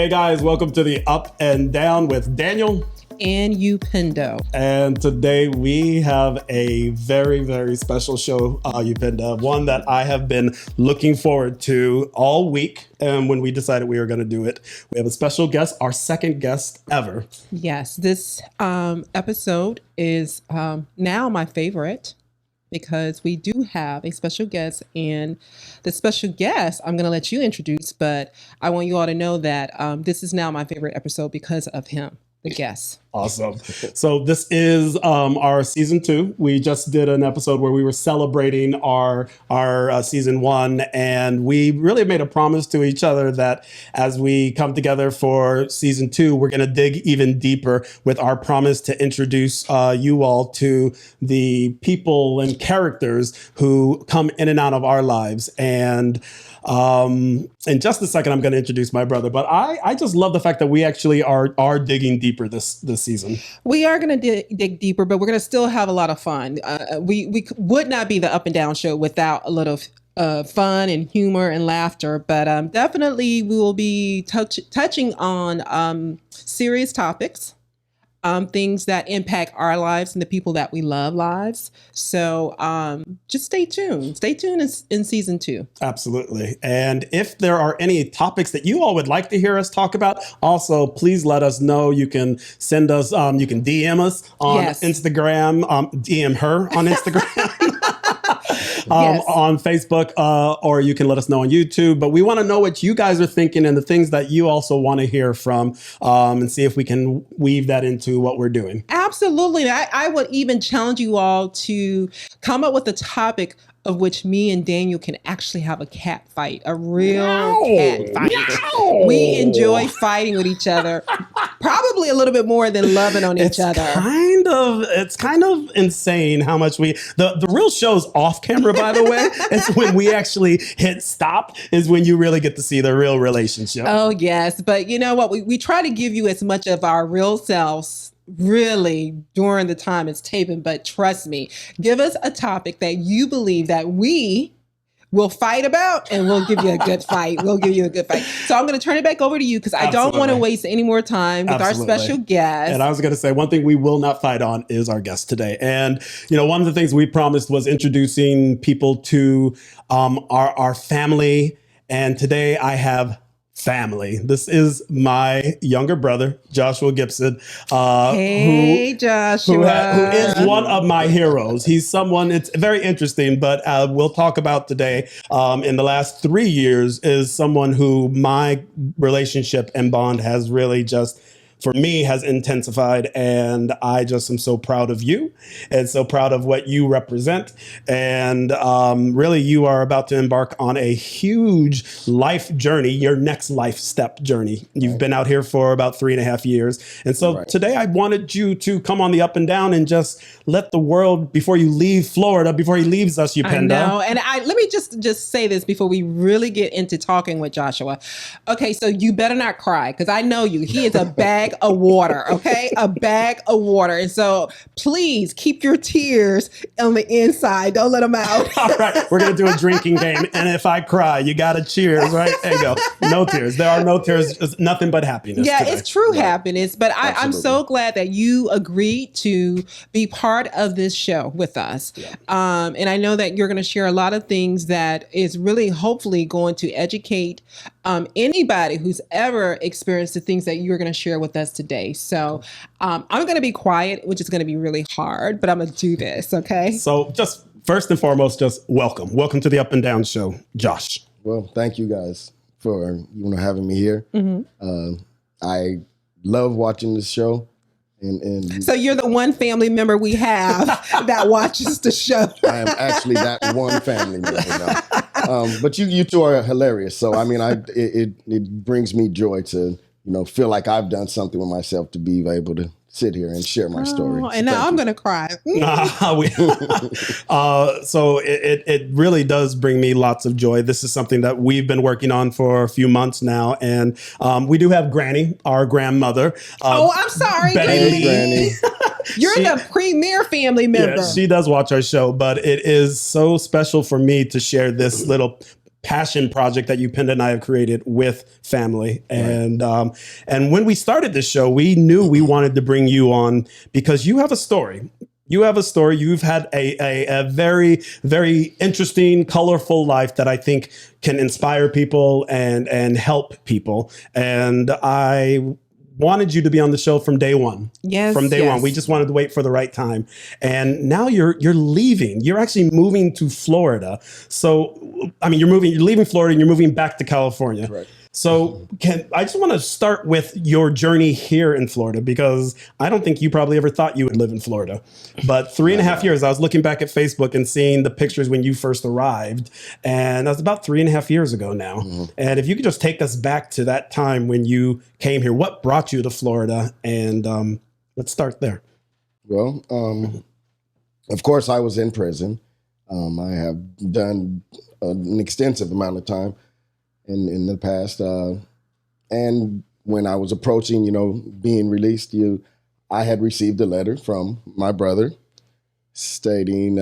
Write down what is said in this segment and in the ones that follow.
Hey guys, welcome to the Up and Down with Daniel and Upendo. And today we have a very, very special show, Upendo, one that I have been looking forward to all week. And when we decided we were going to do it, we have a special guest, our second guest ever. Yes, this episode is now my favorite, because we do have a special guest, and the special guest I'm going to let you introduce, but I want you all to know that this is now my favorite episode because of him, the guest. Awesome. So this is our season 2. We just did an episode where we were celebrating our season 1, and we really made a promise to each other that as we come together for season 2, we're going to dig even deeper with our promise to introduce you all to the people and characters who come in and out of our lives. And in just a second, I'm going to introduce my brother, but I just love the fact that we actually are digging deeper this season. We are going to dig deeper, but we're going to still have a lot of fun. We would not be the Up and Down show without a little fun and humor and laughter, but definitely we will be touching on serious topics. Things that impact our lives and the people that we love lives. So just stay tuned. Stay tuned in season 2. Absolutely. And if there are any topics that you all would like to hear us talk about, also please let us know. You can send us, you can DM us on Instagram, DM her on Instagram. On Facebook, or you can let us know on YouTube. But we want to know what you guys are thinking and the things that you also want to hear from, and see if we can weave that into what we're doing. Absolutely. I would even challenge you all to come up with a topic of which me and Daniel can actually have a cat fight, a real cat fight. We enjoy fighting with each other, probably a little bit more than loving on each other. It's kind of insane how much the real show's off camera, by the way. It's when we actually hit stop is when you really get to see the real relationship. Oh, yes. But you know what? We try to give you as much of our real selves really during the time it's taping, but trust me, give us a topic that you believe that we will fight about, and we'll give you a good fight. We'll give you a good fight. So I'm going to turn it back over to you, because I don't want to waste any more time with our special guest. And I was going to say, one thing we will not fight on is our guest today. And, you know, one of the things we promised was introducing people to our family. And today I have family. This is my younger brother, Joshua Gibson. Hey, Joshua. Who is one of my heroes. He's someone, it's very interesting, but we'll talk about today, in the last 3 years, is someone who my relationship and bond has really just, for me, has intensified. And I just am so proud of you and so proud of what you represent. And really, you are about to embark on a huge life journey, your next life step journey. You've been out here for about 3.5 years. And so today I wanted you to come on the Up and Down and just let the world, before you leave Florida, before he leaves us, Upendo. I know. And let me just say this before we really get into talking with Joshua. Okay, so you better not cry, because I know you. He is a bag of water, okay? A bag of water. And so please keep your tears on the inside. Don't let them out. All right. We're going to do a drinking game. And if I cry, you got to cheers, right? There you go. No tears. There are no tears. It's nothing but happiness. Yeah, today. It's true happiness. But I'm so glad that you agreed to be part of this show with us. Yeah. And I know that you're going to share a lot of things that is really hopefully going to educate anybody who's ever experienced the things that you're going to share with us today. So I'm going to be quiet, which is going to be really hard, but I'm going to do this. Okay. So just first and foremost, just welcome. Welcome to the Up and Down show, Josh. Well, thank you guys for having me here. Mm-hmm. I love watching this show. And so you're the one family member we have that watches the show. I am actually that one family member now. But you two are hilarious. So I mean, it brings me joy to feel like I've done something with myself to be able to sit here and share my story. So and now I'm going to cry. So it really does bring me lots of joy. This is something that we've been working on for a few months now. And we do have Granny, our grandmother. I'm sorry, Granny. You're the premier family member. Yeah, she does watch our show, but it is so special for me to share this little passion project that Upendo and I have created with family. And when we started this show, we knew we wanted to bring you on because you have a story. You have a story. You've had a very, very interesting, colorful life that I think can inspire people and help people. And I wanted you to be on the show from day one. Yes, from day one. We just wanted to wait for the right time. And now you're leaving. You're actually moving to Florida. So, I mean, you're leaving Florida and you're moving back to California. Right. So I just want to start with your journey here in Florida, because I don't think you probably ever thought you would live in Florida. But 3.5 years, I was looking back at Facebook and seeing the pictures when you first arrived. And that was about 3.5 years ago now. And if you could just take us back to that time when you came here, what brought you to Florida? And let's start there. Well, of course, I was in prison. I have done an extensive amount of time in the past. And when I was approaching, being released, I had received a letter from my brother stating,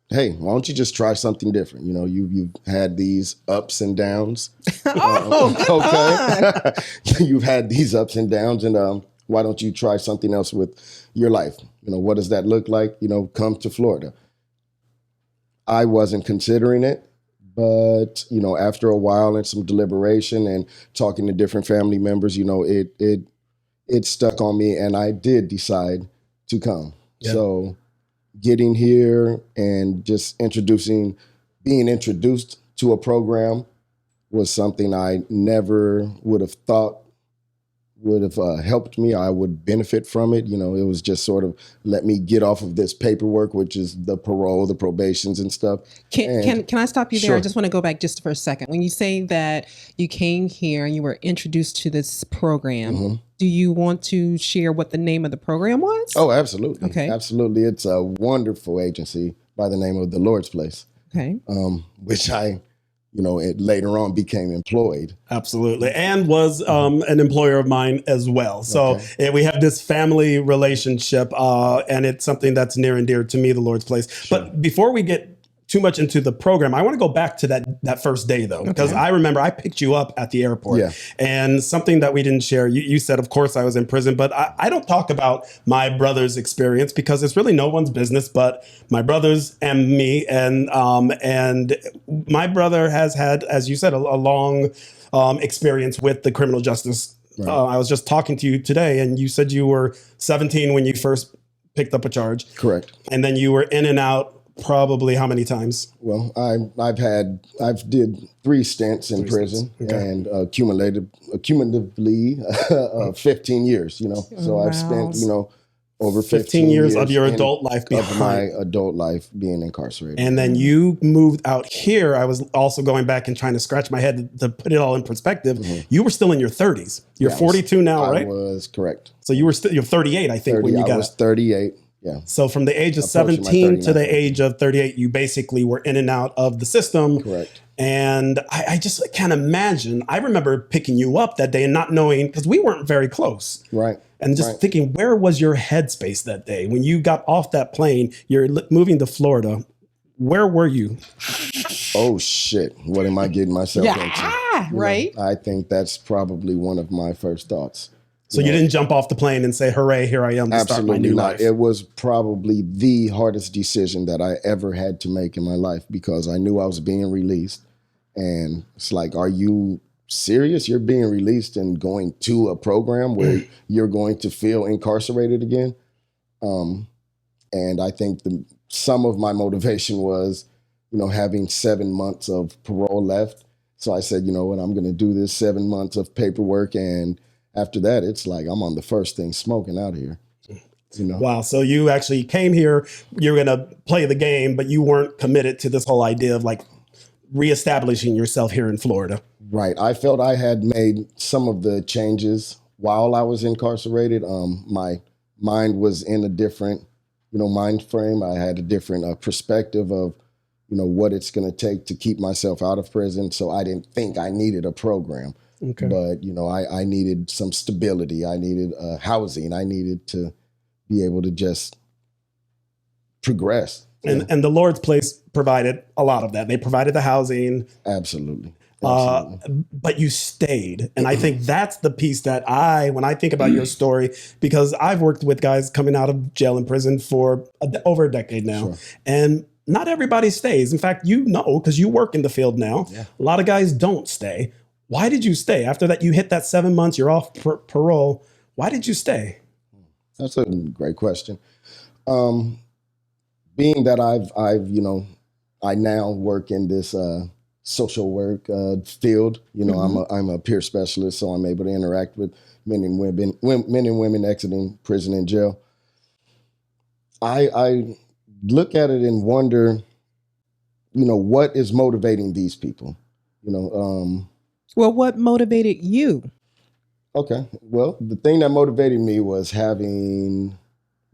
hey, why don't you just try something different? You've had these ups and downs. Okay. You've had these ups and downs, and why don't you try something else with your life? What does that look like? Come to Florida. I wasn't considering it. But, after a while and some deliberation and talking to different family members, it stuck on me, and I did decide to come. Yeah. So getting here and just being introduced to a program was something I never would have thought would have helped me. I would benefit from it. It was just sort of let me get off of this paperwork, which is the parole, the probations and stuff. Can I stop you there? Sure. I just want to go back just for a second. When you say that you came here and you were introduced to this program, do you want to share what the name of the program was? Oh, absolutely. Okay. Absolutely. It's a wonderful agency by the name of the Lord's Place. Okay. Which I it later on became employed. Absolutely. And was an employer of mine as well. So we have this family relationship, and it's something that's near and dear to me, the Lord's Place. Sure. But before we get too much into the program, I want to go back to that first day, though, because I remember I picked you up at the airport. Yeah. And something that we didn't share, you said, of course, I was in prison, but I don't talk about my brother's experience because it's really no one's business but my brothers and me. And my brother has had, as you said, a long experience with the criminal justice. Right. I was just talking to you today, and you said you were 17 when you first picked up a charge. Correct. And then you were in and out probably how many times? Well, I've did 3 stints in prison and cumulatively 15 years, So I've spent, over 15 years of your adult life behind. Of my adult life being incarcerated. And then you moved out here. I was also going back and trying to scratch my head to put it all in perspective. You were still in your 30s. You're 42 now, right? I was correct. So you're 38, I think, when you got. I was 38. Yeah. So from the age of 17 to the age of 38, you basically were in and out of the system. Correct. And I just can't imagine. I remember picking you up that day and not knowing, because we weren't very close. Right. And just thinking, where was your headspace that day? When you got off that plane, you're moving to Florida. Where were you? Oh, shit. What am I getting myself into? Right. I think that's probably one of my first thoughts. So you didn't jump off the plane and say, hooray, here I am to start my new life. It was probably the hardest decision that I ever had to make in my life, because I knew I was being released. And it's like, are you serious? You're being released and going to a program where you're going to feel incarcerated again? And I think some of my motivation was, having 7 months of parole left. So I said, you know what, I'm going to do this 7 months of paperwork, and after that, it's like I'm on the first thing smoking out here. Wow. So you actually came here, you're going to play the game, but you weren't committed to this whole idea of like reestablishing yourself here in Florida. Right. I felt I had made some of the changes while I was incarcerated. My mind was in a different, mind frame. I had a different perspective of, what it's going to take to keep myself out of prison. So I didn't think I needed a program. Okay. But, I needed some stability. I needed housing. I needed to be able to just progress. And the Lord's place provided a lot of that. They provided the housing. Absolutely. But you stayed. And I think that's the piece that when I think about your story, because I've worked with guys coming out of jail and prison for over a decade now. Sure. And not everybody stays. In fact, because you work in the field now, a lot of guys don't stay. Why did you stay? After that, you hit that 7 months, you're off parole. Why did you stay? That's a great question. Being that I now work in this social work field. I'm a peer specialist, so I'm able to interact with men and women exiting prison and jail. I look at it and wonder, what is motivating these people? Well, what motivated you? Okay. Well, the thing that motivated me was having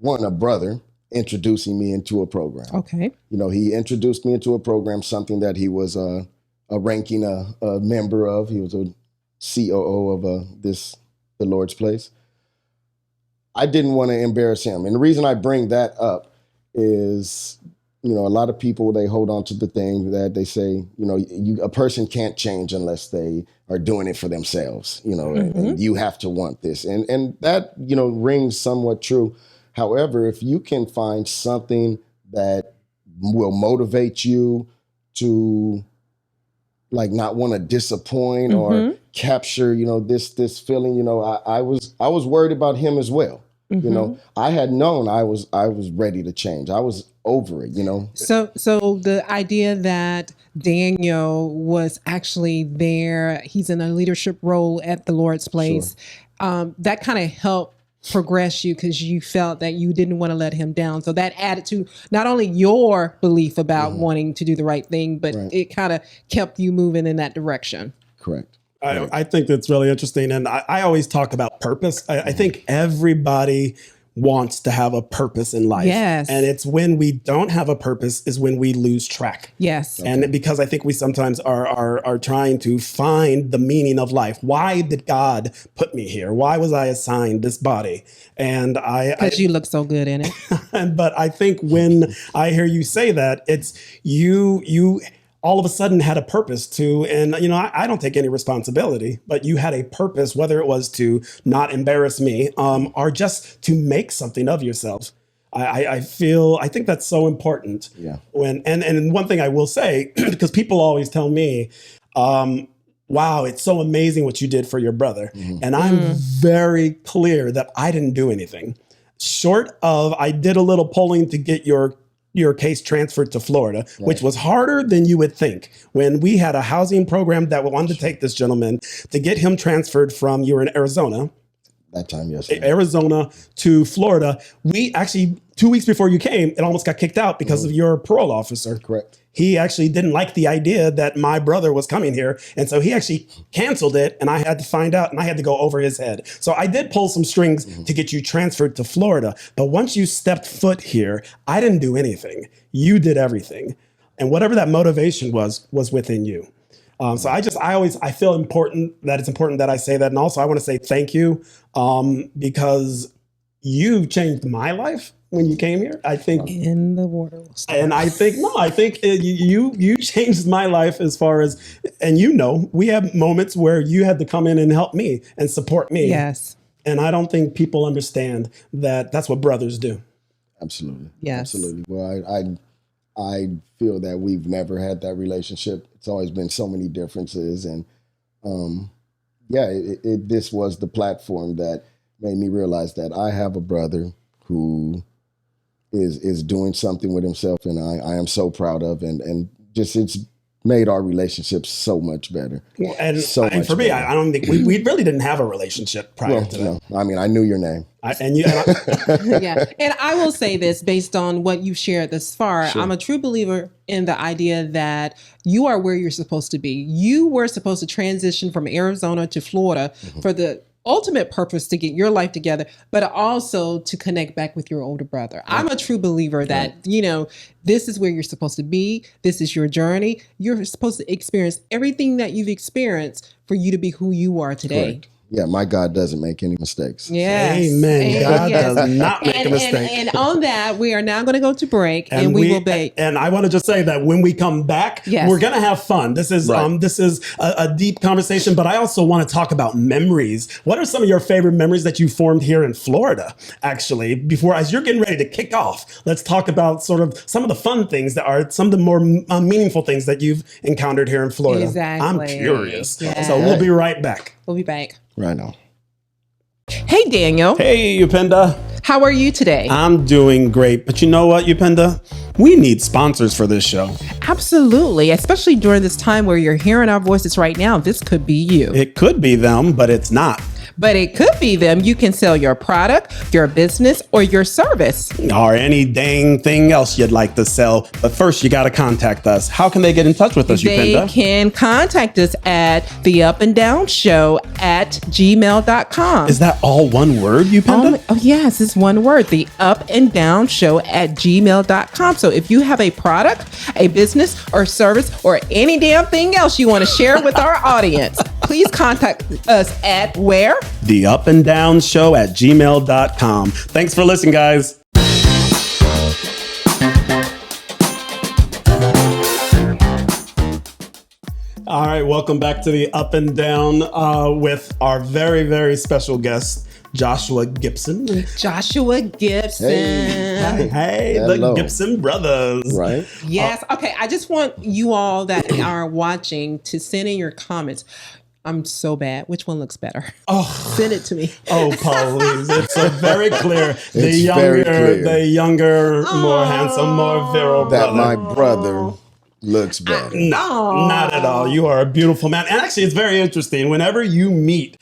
a brother introducing me into a program. Okay. He introduced me into a program, something that he was a member of. He was a COO of the Lord's Place. I didn't want to embarrass him. And the reason I bring that up is, a lot of people, they hold on to the thing that they say, a person can't change unless they are doing it for themselves, and you have to want this. And that, rings somewhat true. However, if you can find something that will motivate you to not want to disappoint or capture, this feeling, I was worried about him as well. I had known I was ready to change. I was over it, So the idea that Daniel was actually there, he's in a leadership role at the Lord's Place, that kind of helped progress you because you felt that you didn't want to let him down. So that added to not only your belief about wanting to do the right thing, but it kind of kept you moving in that direction. Correct. I think that's really interesting. And I always talk about purpose. I think everybody wants to have a purpose in life. Yes. And it's when we don't have a purpose is when we lose track. Yes. And because I think we sometimes are trying to find the meaning of life. Why did God put me here? Why was I assigned this body? And because you look so good in it. But I think when I hear you say that, it's you all of a sudden had a purpose and I don't take any responsibility, but you had a purpose, whether it was to not embarrass me, or just to make something of yourself. I think that's so important. Yeah. And one thing I will say, because people always tell me, wow, it's so amazing what you did for your brother. And I'm very clear that I didn't do anything. Short of, I did a little polling to get your case transferred to Florida, which was harder than you would think. When we had a housing program that wanted to take this gentleman to get him transferred from, you were in Arizona. That time, yes. Arizona to Florida. We actually, 2 weeks before you came, it almost got kicked out because of your parole officer. Correct. He actually didn't like the idea that my brother was coming here. And so he actually canceled it, and I had to find out, and I had to go over his head. So I did pull some strings to get you transferred to Florida. But once you stepped foot here, I didn't do anything. You did everything. And whatever that motivation was within you. So I feel it's important that I say that. And also I want to say thank you, because you changed my life when you came here. I think in the water. And I think you changed my life as far as, and we have moments where you had to come in and help me and support me. Yes. And I don't think people understand that that's what brothers do. Absolutely. Yes. Absolutely. Well, I feel that we've never had that relationship. It's always been so many differences. And this was the platform that made me realize that I have a brother who is doing something with himself, and I am so proud of, and just it's made our relationship so much better. And for me, I don't think we really didn't have a relationship prior to that. No, I mean, I knew your name. Yeah. And I will say this based on what you've shared thus far. Sure. I'm a true believer in the idea that you are where you're supposed to be. You were supposed to transition from Arizona to Florida for the ultimate purpose to get your life together, but also to connect back with your older brother. I'm a true believer that, this is where you're supposed to be. This is your journey. You're supposed to experience everything that you've experienced for you to be who you are today. Correct. my God doesn't make any mistakes. Yes. Amen. God does not make a mistake. And on that, we are now going to go to break, and we will be. And I want to just say that when we come back, we're going to have fun. This is a deep conversation, but I also want to talk about memories. What are some of your favorite memories that you formed here in Florida? Actually, as you're getting ready to kick off, let's talk about sort of some of the fun things that are some of the more meaningful things that you've encountered here in Florida. Exactly. I'm curious. Yes. So we'll be right back. We'll be back. Right now. Hey, Daniel. Hey, Upendo. How are you today? I'm doing great. But you know what, Upendo? We need sponsors for this show. Absolutely. Especially during this time where you're hearing our voices right now. This could be you. It could be them, but it's not. But it could be them. You can sell your product, your business, or your service. Or any dang thing else you'd like to sell. But first, you got to contact us. How can they get in touch with us, They Upendo? can contact us at theupandownshow@gmail.com. Is that all one word, Upendo? Oh, yes, it's one word, theupandownshow@gmail.com. So if you have a product, a business, or service, or any damn thing else you want to share with our audience, please contact us at where? theupandownshow@gmail.com. Thanks for listening, guys. All right, welcome back to the Up and Down with our very, very special guest, Joshua Gibson. Joshua Gibson. Hey, the Gibson brothers. Right. Yes. Okay. I just want you all that are watching to send in your comments. I'm so bad. Which one looks better? Oh, send it to me. Oh, please. It's very clear. It's very clear. The younger, more handsome, more virile That brother. my brother looks better. No, not at all. You are a beautiful man. And actually, it's very interesting. Whenever you meet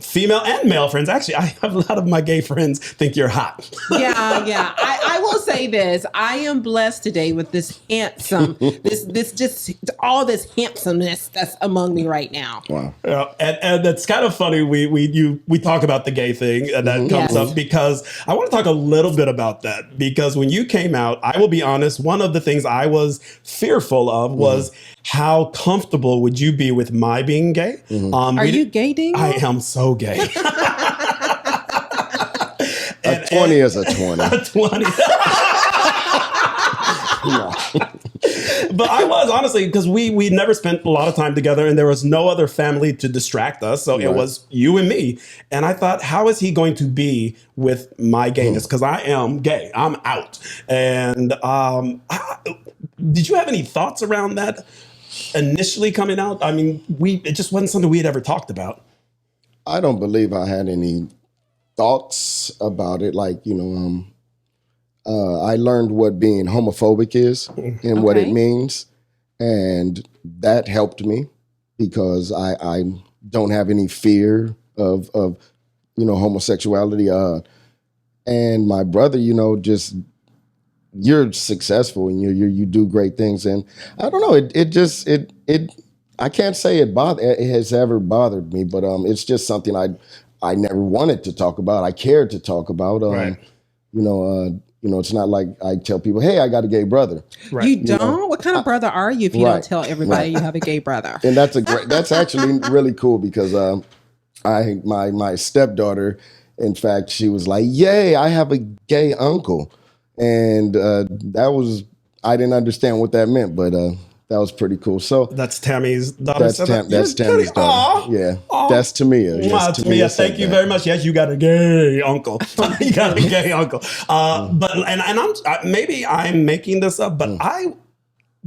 female and male friends, actually, I have a lot of my gay friends think you're hot. Yeah. I will say this. I am blessed today with this handsome, this just all this handsomeness that's among me right now. Wow. And that's kind of funny. We talk about the gay thing and that comes up because I want to talk a little bit about that, because when you came out, I will be honest, one of the things I was fearful of was how comfortable would you be with my being gay? Are you gay, Daniel? I am so gay. A 20 is a 20. A 20. No. But I was, honestly, because we never spent a lot of time together and there was no other family to distract us. So it was you and me. And I thought, how is he going to be with my gayness? Because I am gay. I'm out. And did you have any thoughts around that initially coming out? I mean, it just wasn't something we had ever talked about. I don't believe I had any thoughts about it. Like, I learned what being homophobic is and what it means. And that helped me because I don't have any fear of homosexuality. And my brother, just, you're successful and you do great things. And I don't know, it I can't say it has ever bothered me, but it's just something I never wanted to talk about. I cared to talk about. It's not like I tell people, hey, I got a gay brother. Right. You don't? What kind of brother are you if you don't tell everybody you have a gay brother? And that's actually really cool because my stepdaughter, in fact, she was like, yay, I have a gay uncle. And I didn't understand what that meant, but that was pretty cool. So that's Tammy's daughter. That's Tammy's daughter. Aww. Yeah. That's Tamia. Yes, Tamia, thank you very much. Yes, you got a gay uncle. You got a gay uncle. But maybe I'm making this up, but I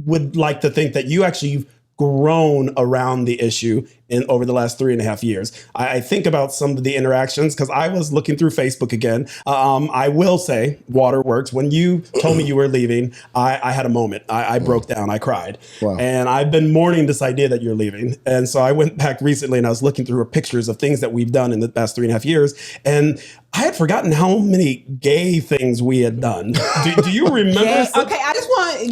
would like to think that you actually grown around the issue over the last 3.5 years. I think about some of the interactions because I was looking through Facebook again. I will say, Waterworks, when you told me you were leaving, I had a moment. I broke down. I cried. Wow. And I've been mourning this idea that you're leaving. And so I went back recently and I was looking through pictures of things that we've done in the past 3.5 years. And I had forgotten how many gay things we had done. Do you remember? Okay, I just want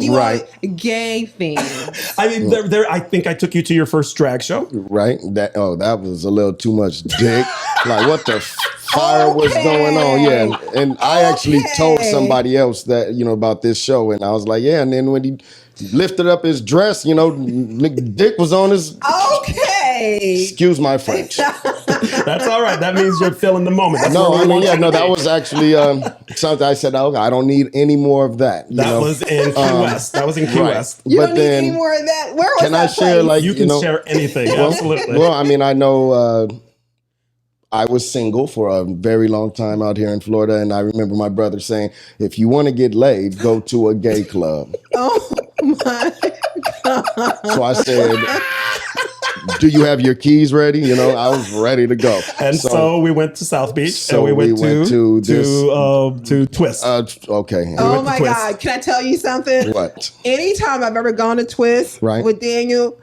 gay things. I mean, I think I took you to your first drag show. Right. That was a little too much dick. Like what the fire was going on? Yeah. And I actually told somebody else that, about this show. And I was like, yeah. And then when he lifted up his dress, dick was on his. Okay. Excuse my French. That's all right. That means you're feeling the moment. That's No, where we I mean, want yeah, you to no, be. that was actually something I said, okay, I don't need any more of that. You That know? was in Key West. That was in Key Right. West. You But don't need then, any more of that. Where was can I that share, place? like, You can know, share anything. well, Absolutely. Well, I mean, I know I was single for a very long time out here in Florida, and I remember my brother saying, if you want to get laid, go to a gay club. Oh my God. So I said, do you have your keys ready? You know, I was ready to go. And so we went to South Beach, So and we went to to Twist. Okay. Oh went to my Twist. God. Can I tell you something? What? Anytime I've ever gone to Twist Right. with Daniel,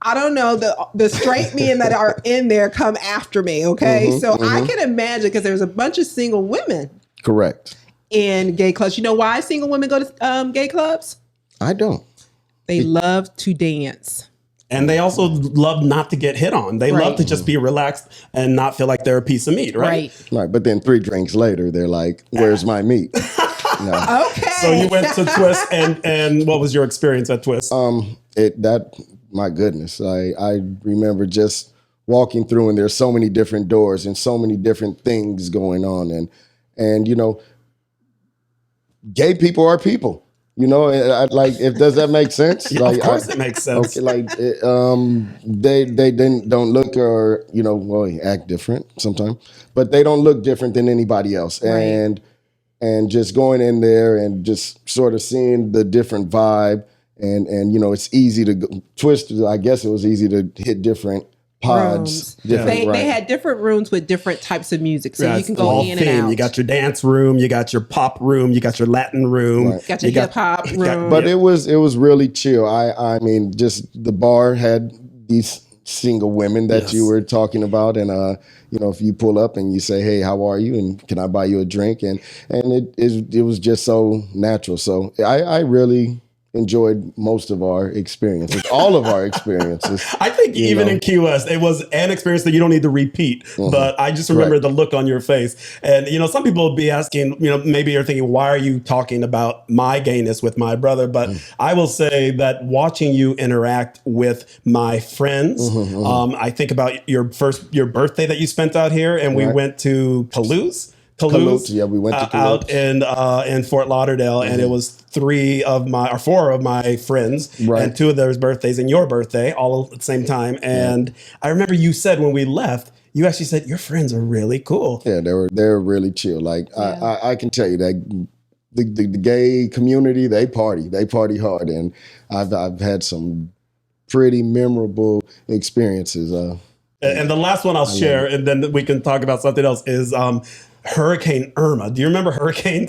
I don't know, the straight men that are in there come after me. Okay. So I can imagine, because there's a bunch of single women Correct. in gay clubs. You know why single women go to gay clubs? I don't. They love to dance. And they also love not to get hit on. They love Right. to just be relaxed and not feel like they're a piece of meat, right? Right. But then 3 drinks later, they're like, where's my meat? No. Okay. So you went to Twist, and what was your experience at Twist? My goodness. I remember just walking through, and there's so many different doors and so many different things going on. And you know, gay people are people. You know, like, if does that make sense? Yeah, Like, of course it makes sense. Okay, like they don't look, or well, act different sometimes, but they don't look different than anybody else. Right. And just going in there and just sort of seeing the different vibe, and it's easy to twist. I guess it was easy to hit different pods. Rooms. They had different rooms with different types of music, so Yeah, you it's can the go whole in theme. and out. You got your dance room, you got your pop room, you got your Latin room, Right. Got your hip hop room. But it was really chill. I mean, just the bar had these single women that you were talking about, and if you pull up and you say, hey, how are you, and can I buy you a drink, and it was just so natural. So I really enjoyed most of our experiences, all of our experiences. I think even in Key West, it was an experience that you don't need to repeat. But I just remember the look on your face. And, some people will be asking, maybe you're thinking, why are you talking about my gayness with my brother? But I will say that watching you interact with my friends, I think about your birthday that you spent out here, and we went to Toulouse. Yeah, we went to out in Fort Lauderdale, and it was 4 of my friends, and 2 of their birthdays and your birthday all at the same time. And I remember you said when we left, you actually said your friends are really cool. Yeah, they're really chill. Like I can tell you that the gay community, they party hard, and I've had some pretty memorable experiences. And the last one I'll share, and then we can talk about something else, is Hurricane Irma. Do you remember Hurricane?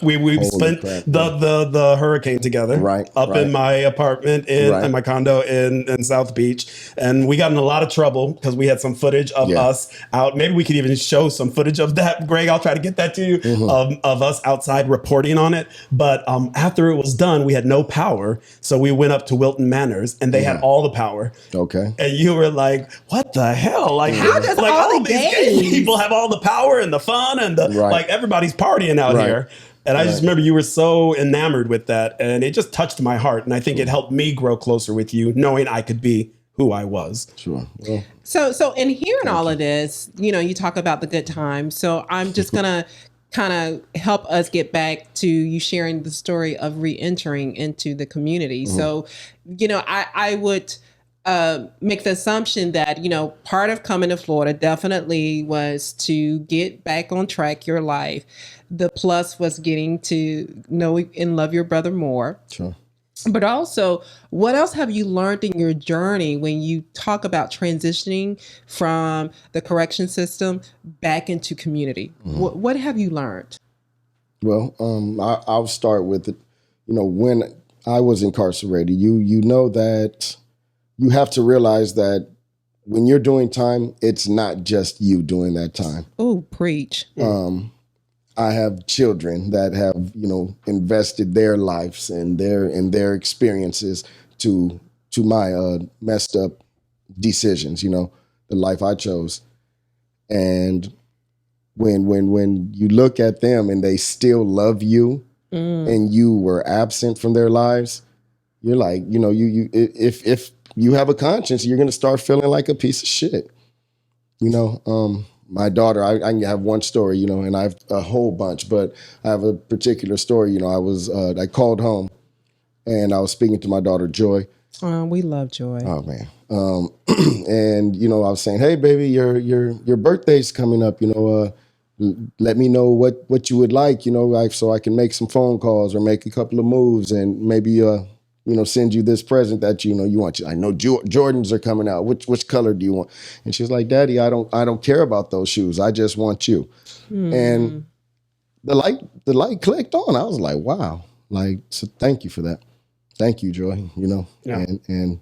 We spent the hurricane together, in my apartment in my condo in South Beach, and we got in a lot of trouble because we had some footage of us out. Maybe we could even show some footage of that, Greg. I'll try to get that to you, of us outside reporting on it. But after it was done, we had no power, so we went up to Wilton Manors, and they had all the power. Okay, and you were like, "What the hell? Like, how does all the these gay people have all the power and the fun?" And like everybody's partying out here. And I just remember you were so enamored with that, and it just touched my heart. And I think it helped me grow closer with you, knowing I could be who I was. Sure. Well, so in hearing all of this, you talk about the good times. So I'm just gonna kind of help us get back to you sharing the story of reentering into the community. So, I would make the assumption that, part of coming to Florida definitely was to get back on track your life. The plus was getting to know and love your brother more. Sure. But also, what else have you learned in your journey when you talk about transitioning from the correction system back into community? What have you learned? Well, I'll start with it. When I was incarcerated, you know that you have to realize that when you're doing time, it's not just you doing that time. Oh, preach. I have children that have, invested their lives and their experiences to my messed up decisions, the life I chose. And when you look at them and they still love you and you were absent from their lives, you're like, if you have a conscience, you're going to start feeling like a piece of shit. My daughter, I can have one story, and I have a whole bunch, but I have a particular story. I called home and I was speaking to my daughter, Joy. We love Joy. Oh man. And I was saying, hey baby, your birthday's coming up, let me know what you would like, so I can make some phone calls or make a couple of moves and maybe, send you this present that, you want. I know Jordans are coming out. Which color do you want? And she's like, Daddy, I don't care about those shoes. I just want you. And the light clicked on. I was like, wow. So thank you for that. Thank you, Joy, Yeah. and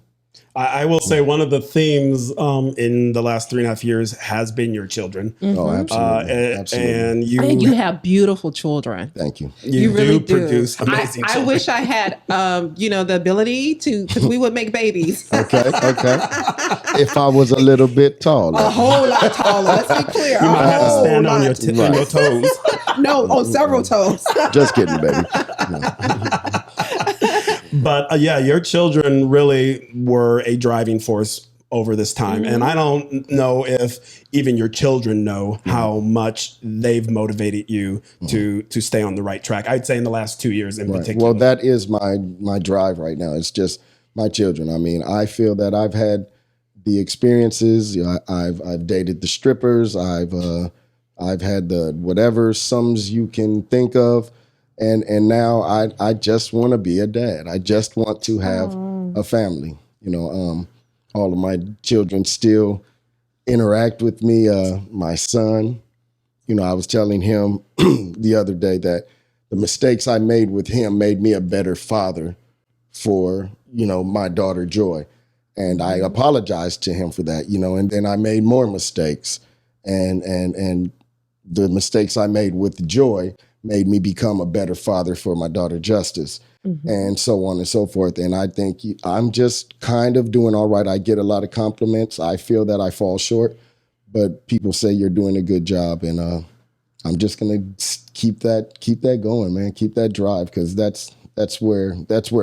I will say one of the themes in the last 3.5 years has been your children. Oh, absolutely. Absolutely. And you have beautiful children. Thank you. You really do produce amazing I children. wish I had, the ability to, because we would make babies. Okay. If I was a little bit taller. A whole lot taller. Let's be clear. You might have to stand on lot. your toes. No, on several toes. Just kidding, baby. But your children really were a driving force over this time. And I don't know if even your children know how much they've motivated you to stay on the right track. I'd say in the last 2 years in particular. Well, that is my drive right now. It's just my children. I mean, I feel that I've had the experiences. I've dated the strippers. I've had the whatever sums you can think of. And now I just want to be a dad. I just want to have a family. All of my children still interact with me. My son, I was telling him the other day that the mistakes I made with him made me a better father for, my daughter Joy. And I apologized to him for that, and then I made more mistakes. And the mistakes I made with Joy made me become a better father for my daughter Justice, and so on and so forth. And I think I'm just kind of doing all right. I get a lot of compliments. I feel that I fall short, but people say you're doing a good job, and I'm just gonna keep that going, man. Keep that drive, because that's where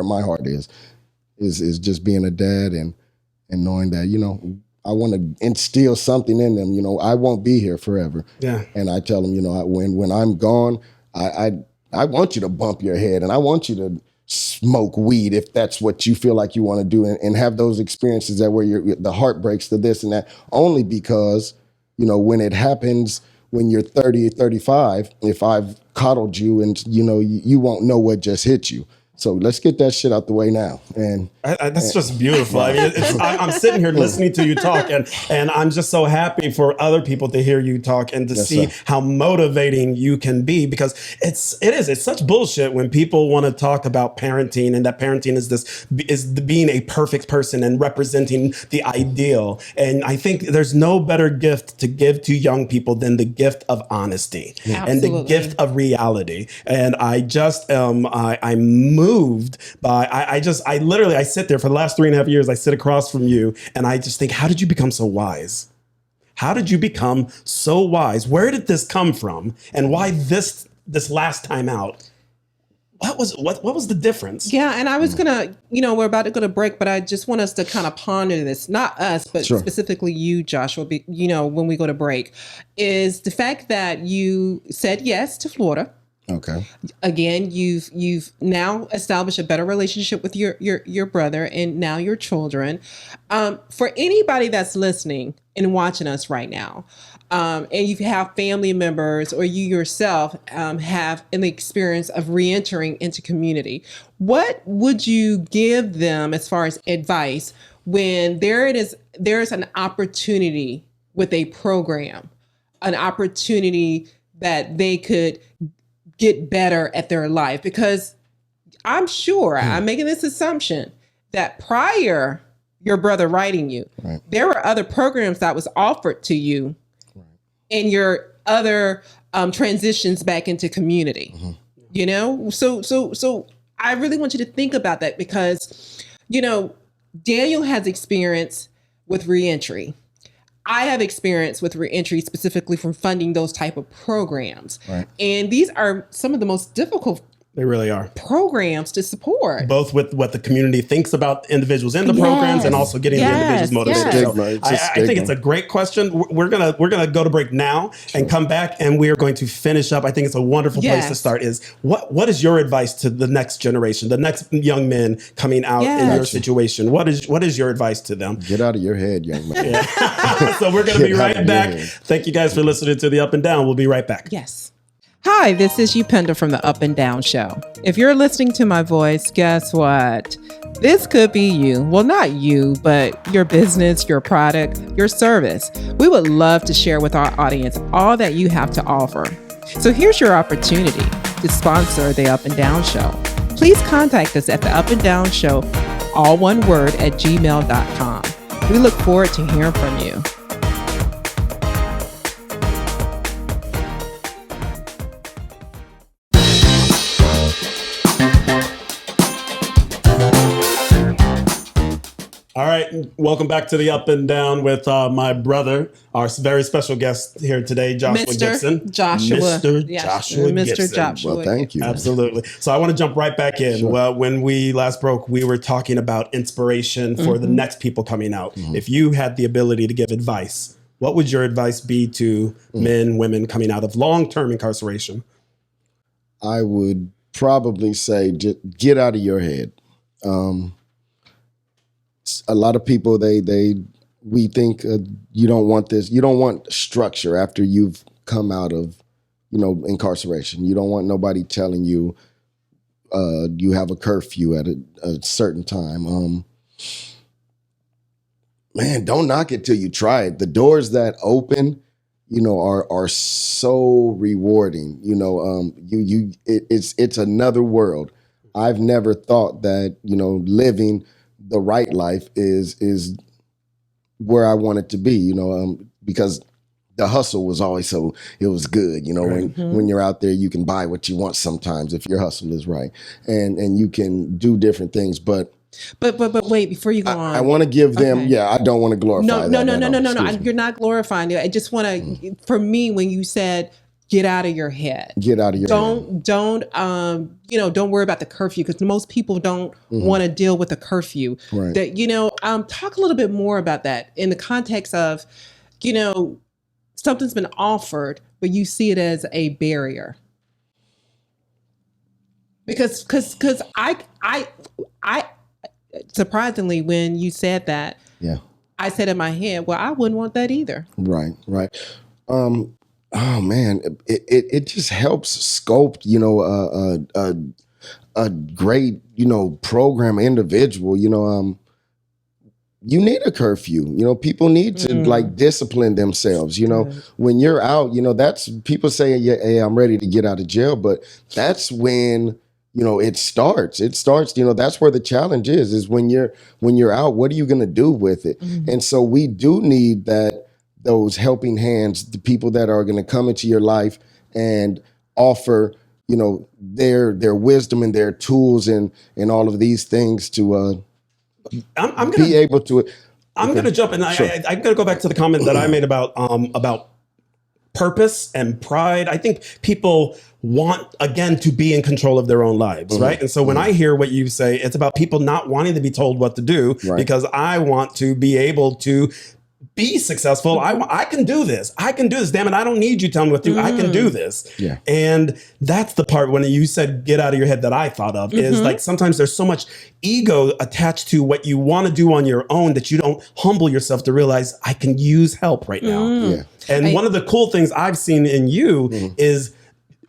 my heart is just being a dad and knowing that I want to instill something in them. I won't be here forever. Yeah. And I tell them, when I'm gone, I want you to bump your head and I want you to smoke weed if that's what you feel like you want to do, and have those experiences that where the heart breaks to this and that, only because, when it happens when you're 30 or 35, if I've coddled you and, you won't know what just hit you. So let's get that shit out the way now. And that's just beautiful. I mean, I'm sitting here listening to you talk, and I'm just so happy for other people to hear you talk and to see how motivating you can be, because it's such bullshit when people want to talk about parenting, and that parenting is being a perfect person and representing the ideal. And I think there's no better gift to give to young people than the gift of honesty and the gift of reality. And I just I'm moved by I literally sit there for the last 3.5 years. I sit across from you and I just think, how did you become so wise? How did you become so wise? Where did this come from? And why this last time out? What was the difference? Yeah, and I was gonna, we're about to go to break, but I just want us to kind of ponder this, not us, but specifically you, Joshua. When we go to break, is the fact that you said yes to Florida. Okay. Again, you've now established a better relationship with your brother and now your children. For anybody that's listening and watching us right now, and you have family members or you yourself have an experience of reentering into community, what would you give them as far as advice when there's an opportunity with a program, an opportunity that they could get better at their life? Because I'm sure, I'm making this assumption that prior your brother writing you, there were other programs that was offered to you in your other transitions back into community, So I really want you to think about that, because, Daniel has experience with reentry. I have experience with reentry, specifically from funding those type of programs. Right. And these are some of the most difficult They really are. programs to support. Both with what the community thinks about individuals in the programs and also getting the individuals motivated. Yes. So I think it's a great question. We're gonna go to break now and come back, and we are going to finish up. I think it's a wonderful place to start. Is what is your advice to the next generation, the next young men coming out in your situation? What is your advice to them? Get out of your head, young man. Yeah. So we're gonna be right back. Thank you guys for listening to the Up and Down. We'll be right back. Yes. Hi, this is Upendo from the Up and Down Show. If you're listening to my voice, guess what? This could be you. Well, not you, but your business, your product, your service. We would love to share with our audience all that you have to offer. So here's your opportunity to sponsor the Up and Down Show. Please contact us at the Up and Down Show, all one word, at gmail.com. We look forward to hearing from you. All right, welcome back to the Up and Down with my brother, our very special guest here today, Joshua Gibson. Joshua. Mr. Yes. Joshua Mr. Gibson. Joshua. Well, thank you. Absolutely. So I want to jump right back in. Sure. Well, when we last broke, we were talking about inspiration for the next people coming out. If you had the ability to give advice, what would your advice be to men, women coming out of long-term incarceration? I would probably say just get out of your head. A lot of people, we think you don't want this. You don't want structure after you've come out of, incarceration. You don't want nobody telling you you have a curfew at a certain time. Man, don't knock it till you try it. The doors that open, are so rewarding. It's another world. I've never thought that, living the right life is where I want it to be, because the hustle was always it was good, when you're out there, you can buy what you want sometimes if your hustle is right, and you can do different things. But wait, before you go on, I want to give them. Okay. Yeah, I don't want to glorify. No. You're not glorifying it. I just want to. For me, when you said get out of your head, get out of your head. Don't worry about the curfew, because most people don't want to deal with the curfew. Right. That talk a little bit more about that in the context of, something's been offered, but you see it as a barrier. Because I surprisingly, when you said that, I said in my head, well, I wouldn't want that either. Right. Oh man, it just helps sculpt, a great, program individual. You need a curfew. People need to discipline themselves. When you're out, that's people saying, hey, I'm ready to get out of jail, but that's when it starts. That's where the challenge is when you're out. What are you going to do with it? And so we do need those helping hands, the people that are going to come into your life and offer, their wisdom and their tools and all of these things to I'm going to jump in. Sure. I'm going to go back to the comment that I made about purpose and pride. I think people want, again, to be in control of their own lives, right? And so when I hear what you say, it's about people not wanting to be told what to do, because I want to be able to be successful. I can do this. Damn it. I don't need you telling me what to do. I can do this. Yeah. And that's the part when you said get out of your head that I thought of is like sometimes there's so much ego attached to what you want to do on your own that you don't humble yourself to realize I can use help right now. Yeah. And one of the cool things I've seen in you is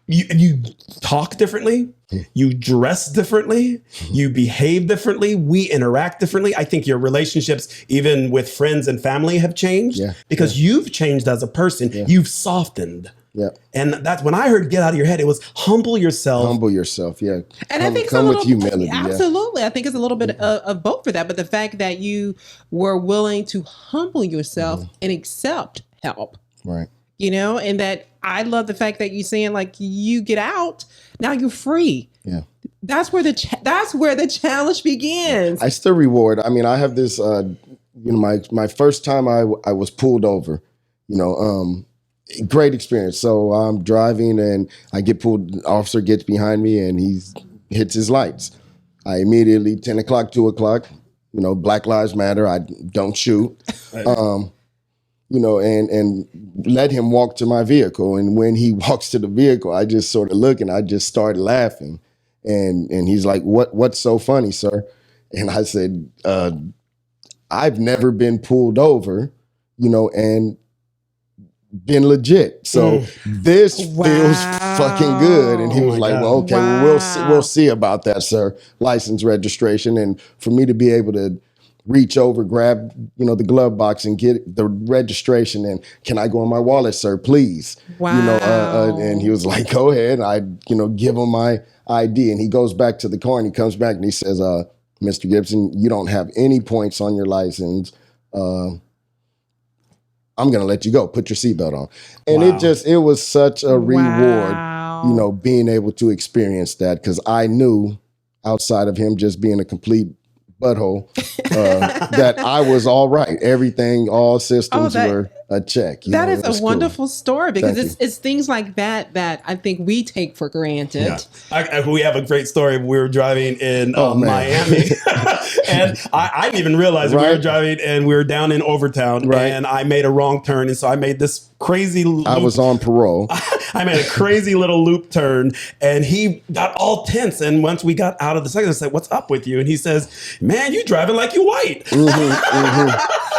you talk differently. You dress differently. You behave differently. We interact differently. I think your relationships, even with friends and family, have changed because you've changed as a person. You've softened. Yeah. And that's when I heard get out of your head, it was humble yourself. Humble yourself, yeah. And I think come with humility. Absolutely. I think it's a little bit of both for that. But the fact that you were willing to humble yourself and accept help. Right. And that I love the fact that you're saying like you get out, now you're free. Yeah. That's where the challenge begins. I still reward. I mean, I have this, my first time I was pulled over, Great experience. So I'm driving and I get pulled. The officer gets behind me and he hits his lights. I immediately 10 o'clock, 2 o'clock. Black Lives Matter. I don't shoot. And let him walk to my vehicle. And when he walks to the vehicle, I just sort of look and I just start laughing. And he's like, what's so funny, sir? And I said, I've never been pulled over, and been legit. So this feels fucking good. And he was like, well, okay, we'll see about that, sir. License, registration. And for me to be able to reach over, grab, the glove box and get the registration. And can I go on my wallet, sir, please? Wow. And he was like, go ahead. I, give him my ID. And he goes back to the car and he comes back and he says, Mr. Gibson, you don't have any points on your license. I'm going to let you go. Put your seatbelt on. And it was such a reward, being able to experience that, because I knew outside of him just being a complete butthole, that I was all right. Everything, all systems were a check. That is a wonderful story, because it's things like that I think we take for granted. Yeah. We have a great story. We were driving in Miami, and I didn't even realize we were driving, and we were down in Overtown, and I made a wrong turn, and so I made this crazy loop. I was on parole. I made a crazy little loop turn, and he got all tense. And once we got out of the second, I said, "What's up with you?" And he says, "Man, you driving like you white."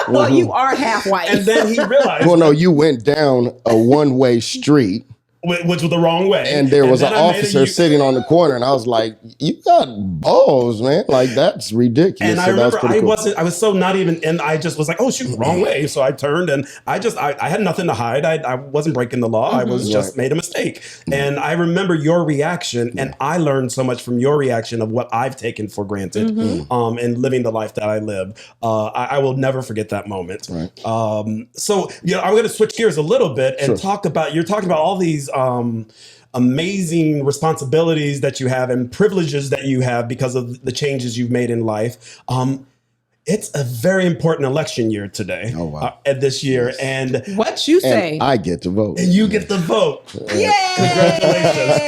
Well, you are half white. And then he realized, well, no, you went down a one-way street, which was the wrong way. And there was an officer sitting on the corner, and I was like, "You got balls, man! Like, that's ridiculous." And I remember I was so not even, and I just was like, "Oh shoot, wrong way!" So I turned, and I had nothing to hide. I wasn't breaking the law. I was just made a mistake. And I remember your reaction, and I learned so much from your reaction of what I've taken for granted, and living the life that I live. I will never forget that moment. Right. So I'm going to switch gears a little bit and talk about, you're talking about all these amazing responsibilities that you have and privileges that you have because of the changes you've made in life. It's a very important election year today. Oh, wow. This year. And what you say? And I get to vote. And you get to vote. Yay!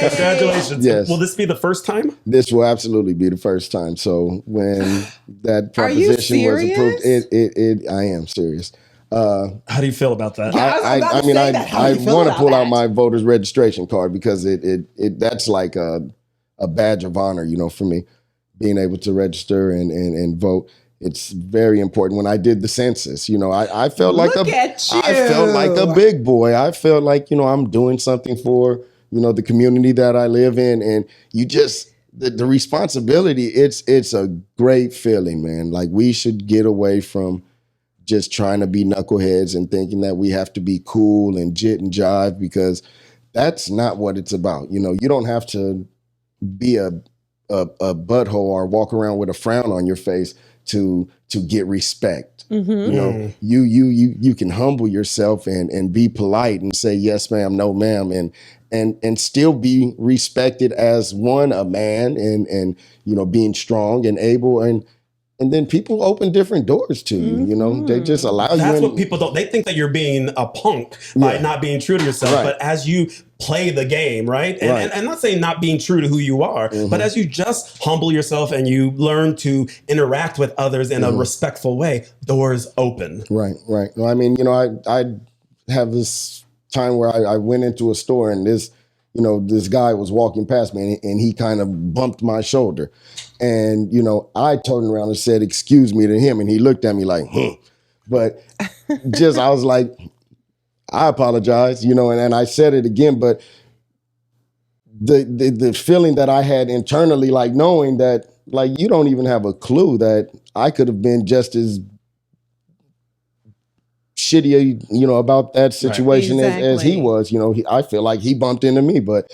Congratulations. Yes. Will this be the first time? This will absolutely be the first time. So when that proposition was approved, I am serious. How do you feel about that? I want to pull out my voter's registration card, because that's like a badge of honor, for me, being able to register and vote. It's very important. When I did the census, I felt like I felt like a big boy. I felt like, I'm doing something for, the community that I live in. And you just, the responsibility, it's a great feeling, man. Like, we should get away from just trying to be knuckleheads and thinking that we have to be cool and jit and jive, because that's not what it's about. You don't have to be a butthole or walk around with a frown on your face to get respect. You can humble yourself and be polite and say yes ma'am, no ma'am, and still be respected as a man and being strong and able, and then people open different doors to you. They just allow you. That's what people don't. They think that you're being a punk by not being true to yourself. Right. But as you play the game, right? And I'm not saying not being true to who you are, but as you just humble yourself and you learn to interact with others in a respectful way, doors open. Right. Well, I mean, I have this time where I went into a store, and this guy was walking past me, and he kind of bumped my shoulder. And, I turned around and said, "Excuse me," to him. And he looked at me like, But I was like, I apologize, and I said it again. But the feeling that I had internally, like knowing that, like, you don't even have a clue that I could have been just as shitty, about that situation as he was. I feel like he bumped into me, but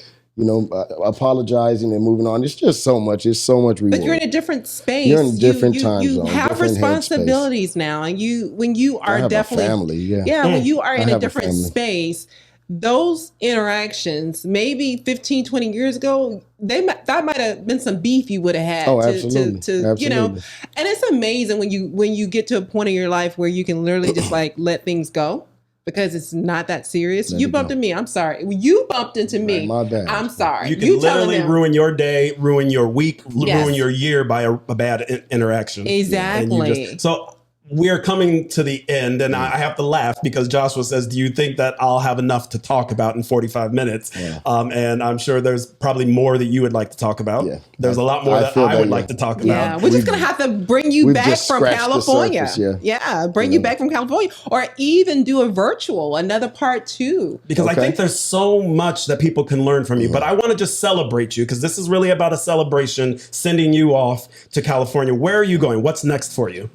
apologizing and moving on. It's just so much. It's so much reward. But you're in a different space. You're in a different time you zone. You have responsibilities now, and when you are I have definitely a family. when you are in a different space, those interactions, maybe 15, 20 years ago, that might have been some beef you would have had. Absolutely. And it's amazing when you get to a point in your life where you can literally just like let things go. because it's not that serious. Let You it bumped go. into me. I'm sorry. You bumped into me. Right, my bad. I'm sorry. You can telling literally them. ruin your day, ruin your week, Yes. ruin your year by a bad interaction. Exactly. And you so we're coming to the end, and I have to laugh because Joshua says, "Do you think that I'll have enough to talk about in 45 minutes?" Yeah. And I'm sure there's probably more that you would like to talk about. Yeah. There's a lot more I that feel I that, would yeah. like to talk about. Yeah, we're just We've- gonna have to bring you we've back just from scratched the California. surface, yeah. Bring you back from California, or even do a virtual, another part 2. Because I Okay. think there's so much that people can learn from you. But I want to just celebrate you because this is really about a celebration, sending you off to California. Where are you going? What's next for you?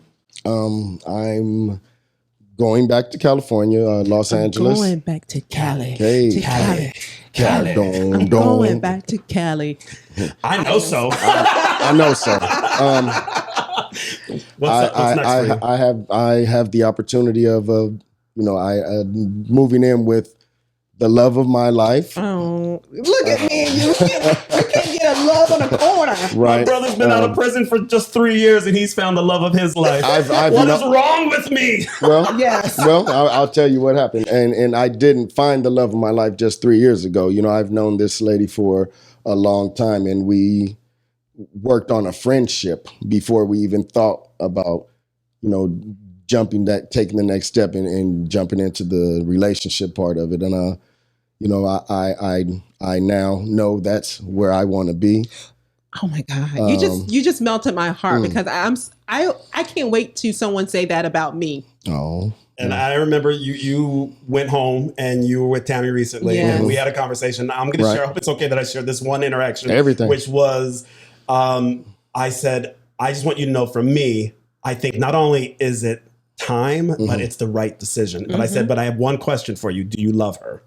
I'm going back to California, Los Angeles. Going back to Cali. Hey, to Cali. Cali. I'm going back to Cali. I know so. I know so. What's next for you? I have the opportunity of moving in with the love of my life. Oh, look at me! You can't get a love on the corner. Right. My brother's been out of prison for just 3 years and he's found the love of his life. What is wrong with me? Well, Yes. Well, I'll tell you what happened. And I didn't find the love of my life just 3 years ago. You know, I've known this lady for a long time, and we worked on a friendship before we even thought about, taking the next step and jumping into the relationship part of it. And, I now know that's where I want to be. Oh my God! You just melted my heart because I can't wait to someone say that about me. Oh. And I remember you went home and you were with Tammy recently, Yes. and we had a conversation. I'm going to share. I hope it's okay that I share this one interaction. Everything. Which was, I said, I just want you to know from me, I think not only is it time, but it's the right decision. But I said, but I have one question for you. Do you love her?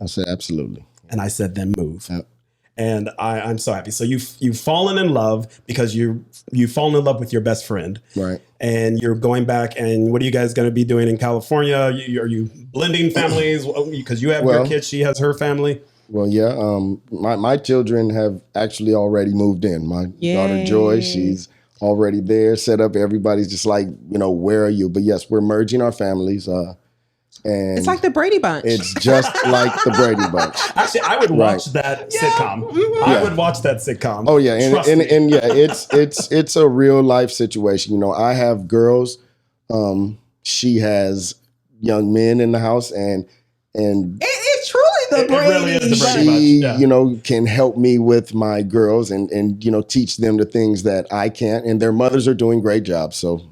I said, absolutely. And I said, then move. Yep. And I'm so happy. So you've fallen in love because you've fallen in love with your best friend. Right. And you're going back, and what are you guys going to be doing in California? Are you blending families? Because you have your kid, she has her family. Well, yeah. My children have actually already moved in. My daughter Joy, she's already there, set up. Everybody's just like, where are you? But yes, we're merging our families. And It's like the Brady Bunch. it's just like the Brady Bunch. Actually, I would watch that sitcom. I would watch that sitcom. Oh yeah, Trust me. and yeah, it's a real life situation. I have girls. She has young men in the house, and It's truly the It Brady really is the Brady Bunch. Bunch. she can help me with my girls and teach them the things that I can't, and their mothers are doing great jobs. So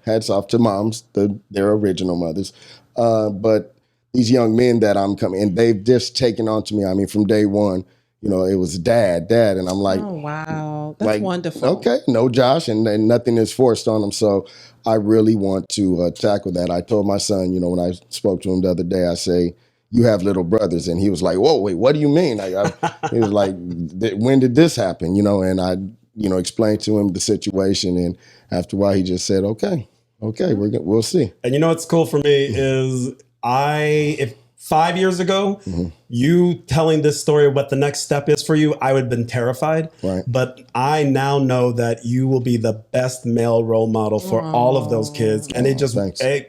hats off to moms, their original mothers. But these young men that I'm coming, and they've just taken on to me. I mean, from day one, it was dad, and I'm like, Oh wow, that's wonderful. okay, no Josh, and nothing is forced on them. So I really want to tackle that. I told my son, when I spoke to him the other day, I say, you have little brothers, and he was like, whoa, wait, what do you mean? He was like, when did this happen? And I, explained to him the situation, and after a while, he just said, okay, we'll see. And what's cool for me is if 5 years ago, you telling this story of what the next step is for you, I would have been terrified. Right. But I now know that you will be the best male role model for all of those kids. And it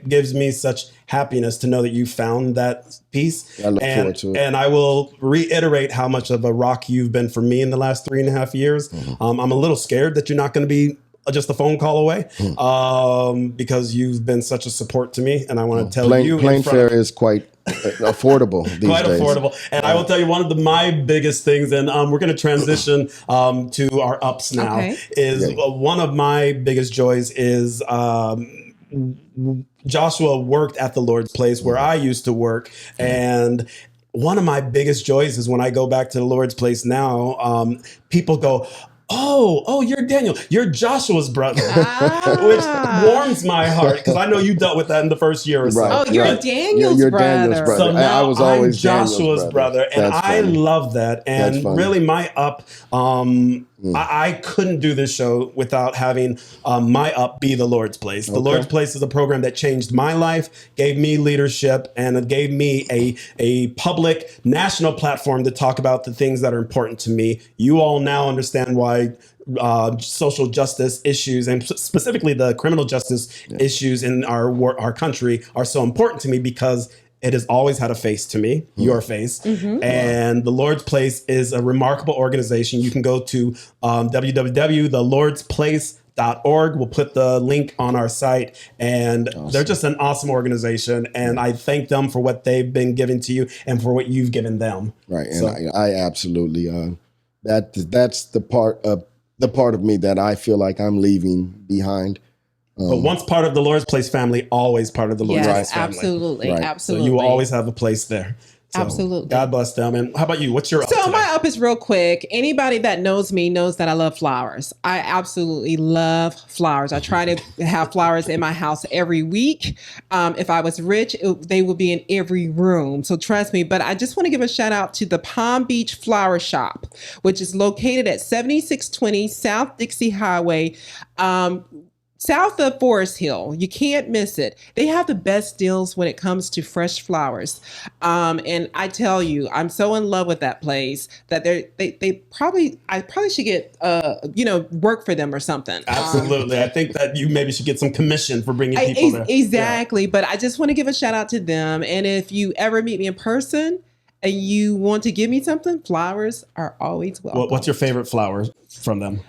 gives me such happiness to know that you found that piece. I look forward to it. And I will reiterate how much of a rock you've been for me in the last 3.5 years. I'm a little scared that you're not going to be just a phone call away, because you've been such a support to me, and I want to tell you, plane fare is quite affordable these quite days. affordable. And I will tell you one of my biggest things, and we're going to transition to our ups now. Okay. Is one of my biggest joys is Joshua worked at the Lord's Place where I used to work, and one of my biggest joys is when I go back to the Lord's Place now, people go, oh, you're Daniel. You're Joshua's brother, which warms my heart because I know you dealt with that in the first year or so. Right. Oh, you're Daniel's You're brother. Daniel's brother. So now I was always I'm Joshua's Daniel's brother, and That's I funny. love that. That's And funny. really, my up, I couldn't do this show without having my up be the Lord's Place. The Lord's Place is a program that changed my life, gave me leadership, and it gave me a public national platform to talk about the things that are important to me. You all now understand why social justice issues, and specifically the criminal justice issues in our country, are so important to me because it has always had a face to me, your face. And the Lord's Place is a remarkable organization. You can go to www.thelordsplace.org. We'll put the link on our site, and they're just an awesome organization. And I thank them for what they've been giving to you and for what you've given them. Right, and I absolutely that's the part of me that I feel like I'm leaving behind. But once part of the Lord's Place family, always part of the Lord's Place family. Absolutely, Right. absolutely. So you will always have a place there. So Absolutely. God bless them. And how about you? What's your up So today? my up is real quick. Anybody that knows me knows that I love flowers. I absolutely love flowers. I try to have flowers in my house every week. If I was rich, they would be in every room. So trust me. But I just want to give a shout out to the Palm Beach Flower Shop, which is located at 7620 South Dixie Highway. South of Forest Hill. You can't miss it. They have the best deals when it comes to fresh flowers. And I tell you, I'm so in love with that place that I probably should get, work for them or something. Absolutely. I think that you maybe should get some commission for bringing people there. Exactly. Yeah. But I just want to give a shout out to them. And if you ever meet me in person and you want to give me something, flowers are always welcome. What's your favorite flower from them?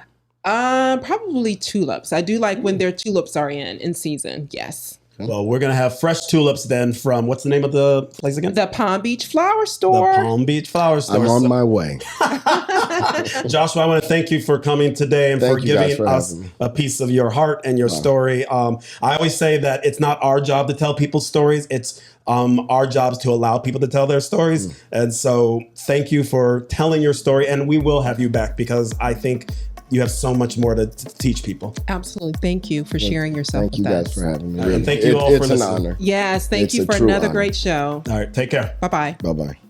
Probably tulips. I do like when their tulips are in season. Yes. Well, we're going to have fresh tulips then from, what's the name of the place again? The Palm Beach Flower Store. The Palm Beach Flower Store. I'm on my way. Joshua, I want to thank you for coming today and for giving us a piece of your heart and your story. I always say that it's not our job to tell people's stories. It's our jobs to allow people to tell their stories. And so thank you for telling your story. And we will have you back because I think you have so much more to teach people. Absolutely. Thank you for sharing yourself with us. Thank you guys for having me. And thank you all for listening. It's an honor. Yes. Thank you for another great show. All right. Take care. Bye-bye. Bye-bye.